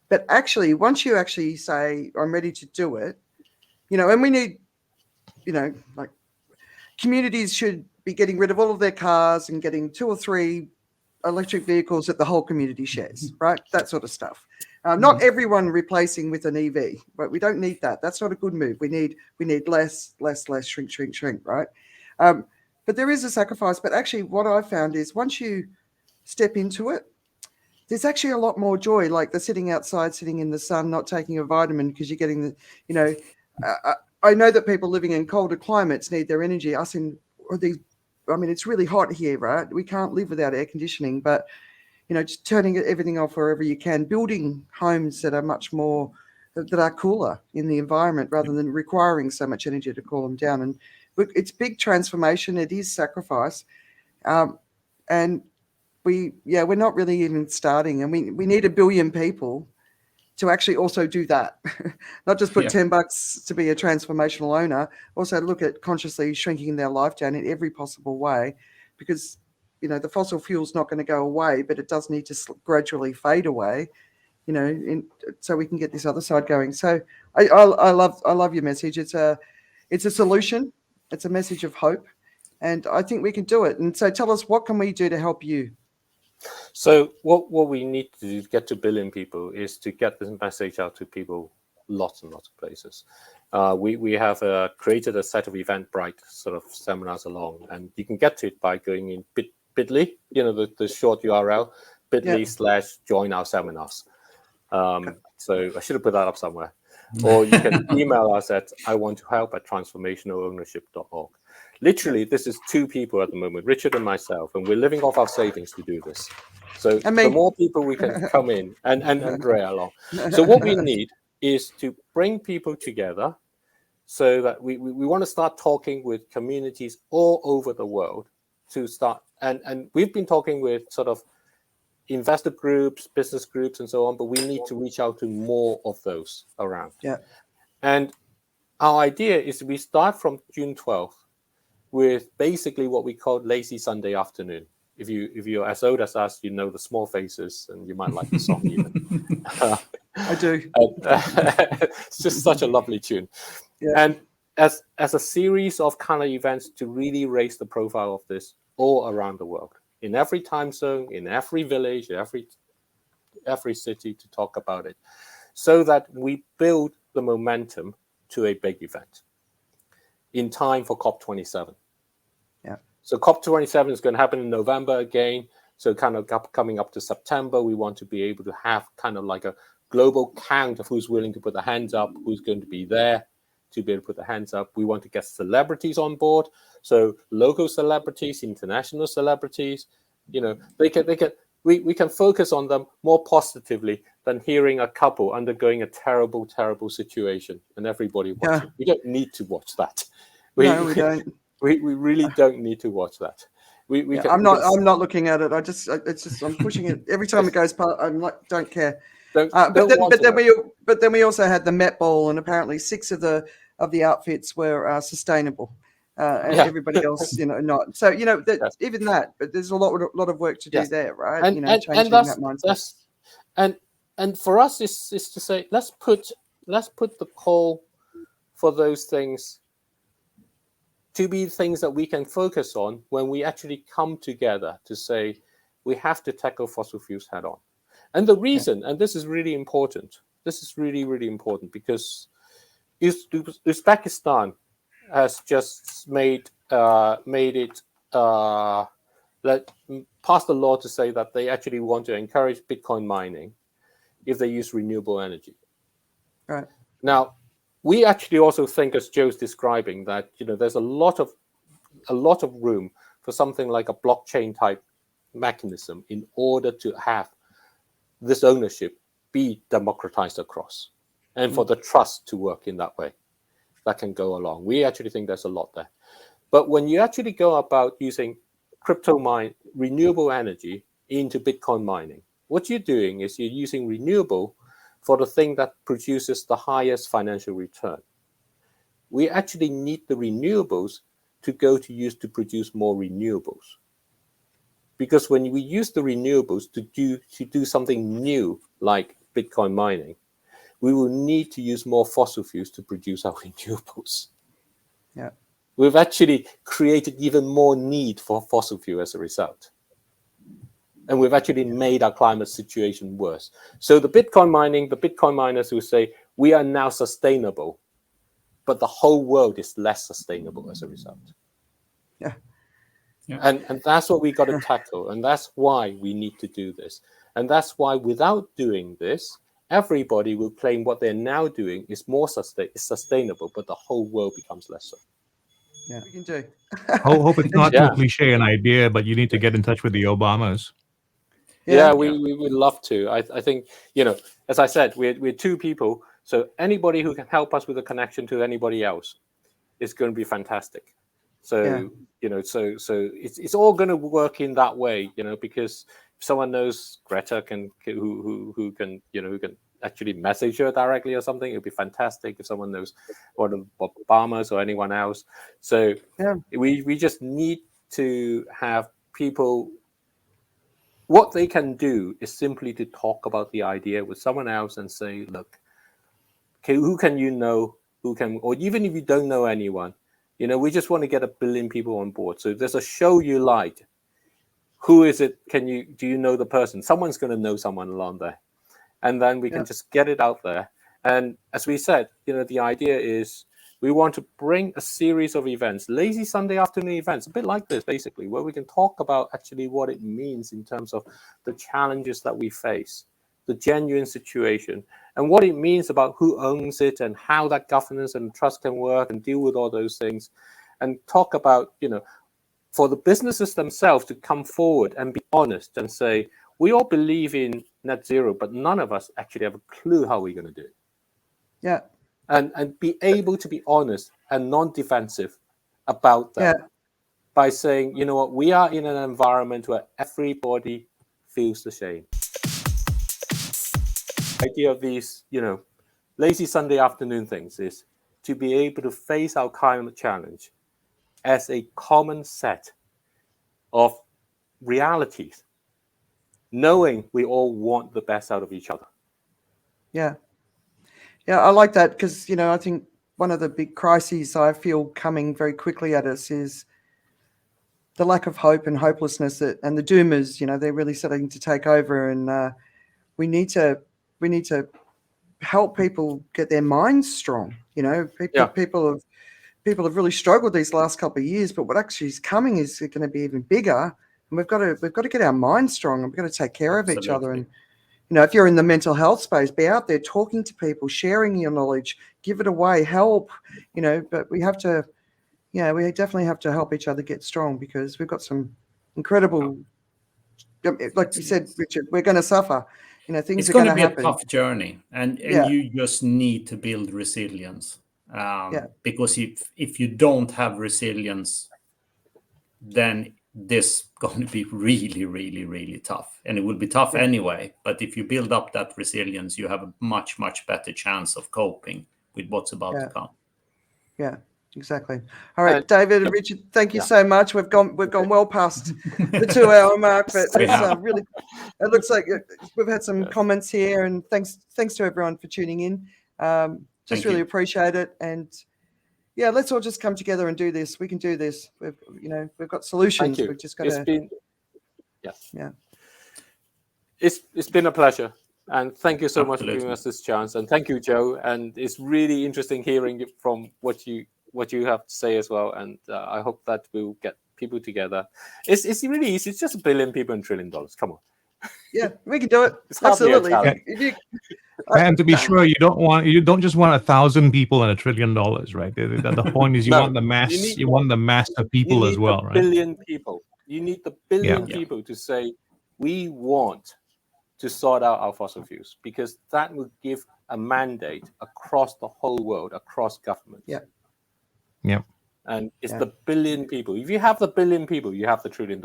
But actually, once you actually say, I'm ready to do it, and we need, like communities should be getting rid of all of their cars and getting 2 or 3 electric vehicles that the whole community shares, right? That sort of stuff. Not everyone replacing with an EV, but we don't need that. That's not a good move. We need less, shrink, right? But there is a sacrifice. But actually what I found is once you step into it, there's actually a lot more joy, like the sitting outside, sitting in the sun, not taking a vitamin because you're getting I know that people living in colder climates need their energy. It's really hot here, right? We can't live without air conditioning, but, just turning everything off wherever you can, building homes that are much more, that are cooler in the environment rather than requiring so much energy to cool them down. And look, it's big transformation. It is sacrifice. And we're not really even starting. And we need 1 billion people to actually also do that, not just put $10 to be a transformational owner, also look at consciously shrinking their life down in every possible way, because, the fossil fuel's not going to go away, but it does need to gradually fade away, so we can get this other side going. So I love your message. It's a solution. It's a message of hope, and I think we can do it. And so tell us, what can we do to help you? So what we need to do to get to 1 billion people is to get this message out to people lots and lots of places. We have created a set of Eventbrite sort of seminars along, and you can get to it by going in bit.ly, the short URL, bit.ly/join our seminars. So I should have put that up somewhere. Or you can email us at iwanttohelp@transformationalownership.org. Literally, this is 2 people at the moment, Richard and myself, and we're living off our savings to do this. So the more people we can come in, and Andrea along. So what we need is to bring people together so that we want to start talking with communities all over the world to start. And we've been talking with sort of investor groups, business groups, and so on, but we need to reach out to more of those around. Yeah. And our idea is we start from June 12th with basically what we call lazy Sunday afternoon. If you're as old as us, the Small Faces, and you might like the song even. I do. It's just such a lovely tune. Yeah. And as a series of kind of events to really raise the profile of this all around the world, in every time zone, in every village, every city, to talk about it, so that we build the momentum to a big event in time for COP27. Yeah. So COP27 is going to happen in November again. So kind of coming up to September, we want to be able to have kind of like a global count of who's willing to put their hands up, who's going to be there to be able to put their hands up. We want to get celebrities on board. So local celebrities, international celebrities, you know, we can focus on them more positively than hearing a couple undergoing a terrible, terrible situation and everybody watching. We don't need to watch that. We don't. We really don't need to watch that. I'm not looking at it. I'm pushing it every time it goes past. I'm like, don't care. But then we also had the Met Ball, and apparently 6 of the outfits were sustainable, and everybody else, not. So even that, but there's a lot of work to do there, right? And, changing that mindset. And for us is to say, let's put the call for those things to be things that we can focus on when we actually come together to say we have to tackle fossil fuels head on. And the reason, and this is really important, really important, because Uzbekistan has just passed a law to say that they actually want to encourage Bitcoin mining if they use renewable energy. Right. Now, we actually also think, as Joe's describing, that there's a lot of room for something like a blockchain type mechanism in order to have this ownership be democratized across, and for the trust to work in that way. That can go along. We actually think there's a lot there. But when you actually go about using renewable energy into Bitcoin mining, what you're doing is you're using renewable for the thing that produces the highest financial return. We actually need the renewables to produce more renewables. Because when we use the renewables to do something new like Bitcoin mining, we will need to use more fossil fuels to produce our renewables. Yeah. We've actually created even more need for fossil fuel as a result. And we've actually made our climate situation worse. So the Bitcoin miners who say, we are now sustainable, but the whole world is less sustainable as a result. Yeah. Yeah. And that's what we got to tackle. And that's why we need to do this. And that's why without doing this, everybody will claim what they're now doing is more sustainable, but the whole world becomes less so. Yeah, we can do. Hope it's not too cliche an idea, but you need to get in touch with the Obamas. Yeah, we would love to. I think, as I said, we're 2 people. So anybody who can help us with a connection to anybody else is going to be fantastic. So, so it's all going to work in that way, because if someone knows Greta who can actually message her directly or something, it'd be fantastic. If someone knows one of Obamas or anyone else. So we just need to have people. What they can do is simply to talk about the idea with someone else and say, look, okay, who can or even if you don't know anyone, we just want to get 1 billion people on board. So if there's a show you like, who is it? Do you know the person? Someone's going to know someone along there. And then we can just get it out there. And as we said, the idea is we want to bring a series of events, lazy Sunday afternoon events, a bit like this, basically, where we can talk about actually what it means in terms of the challenges that we face, the genuine situation, and what it means about who owns it and how that governance and trust can work and deal with all those things, and talk about, for the businesses themselves to come forward and be honest and say, we all believe in net zero, but none of us actually have a clue how we're going to do it. Yeah. And be able to be honest and non-defensive about that by saying, you know what, we are in an environment where everybody feels the shame. The idea of these, lazy Sunday afternoon things is to be able to face our climate challenge as a common set of realities, knowing we all want the best out of each other. Yeah. Yeah, I like that because, I think one of the big crises I feel coming very quickly at us is the lack of hope and hopelessness and the doomers, they're really starting to take over, and we need to help people get their minds strong. People have people have really struggled these last couple of years, but what actually is coming is going to be even bigger. And we've got to get our minds strong, and we've got to take care of each other. And if you're in the mental health space, be out there talking to people, sharing your knowledge, give it away, help. But we have to, we definitely have to help each other get strong, because we've got some incredible, like you said, Richard, we're going to suffer. Things it's are going to be happen. A tough journey, and you just need to build resilience. Because if you don't have resilience, then this going to be really, really, really tough, and it will be tough anyway. But if you build up that resilience, you have a much, much better chance of coping with what's about to come. Yeah, exactly. All right, David and Richard, thank you so much. We've gone well past the 2-hour mark, but it's really. It looks like we've had some comments here, and thanks to everyone for tuning in. Just really appreciate it, and let's all just come together and do this. We can do this. We've got solutions. We've just got to. It's been a pleasure, and thank you so much for giving us this chance. And thank you, Joe. And it's really interesting hearing from what you have to say as well. And I hope that we'll get people together. It's really easy. It's just 1 billion people and $1 trillion. Come on. Yeah, we can do it. It's Absolutely. And to be sure, you don't just want 1,000 people and $1 trillion, right? The point is you want the mass. You want the mass of people as well, right? 1 billion people. You need the 1 billion people to say, we want to sort out our fossil fuels, because that will give a mandate across the whole world, across governments. Yeah. And it's the 1 billion people. If you have the 1 billion people, you have the $1 trillion.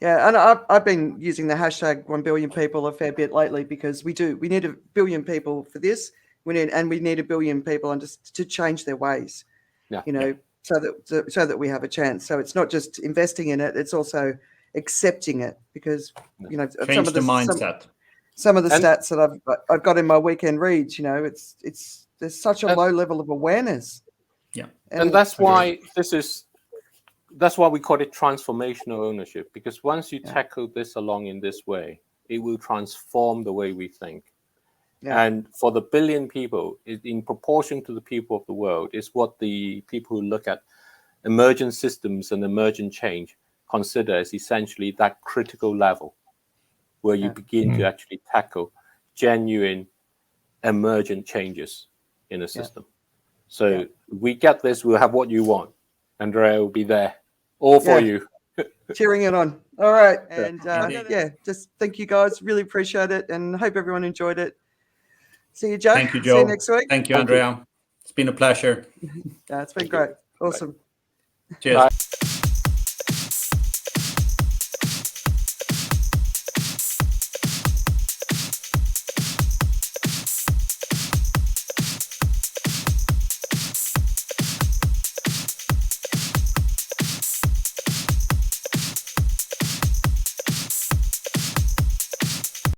Yeah, and I've been using the hashtag 1 billion people a fair bit lately, because we need 1 billion people for this. We need 1 billion people and just to change their ways. So that we have a chance. So it's not just investing in it; it's also accepting it, because change the mindset. Some of the stats that I've got in my weekend reads, there's such a low level of awareness. Yeah, and that's why that's why we call it transformational ownership, because once you tackle this along in this way, it will transform the way we think. And for the 1 billion people, in proportion to the people of the world, is what the people who look at emergent systems and emergent change consider as essentially that critical level where you begin to actually tackle genuine emergent changes in a system. So we get this, we'll have what you want. Andrea will be there, all for you. Cheering it on. All right. And just thank you guys. Really appreciate it, and hope everyone enjoyed it. See you, Joe. Thank you, Joe. See you next week. Thank you, Andrea. It's been a pleasure. It's been great. Awesome. Cheers. Bye.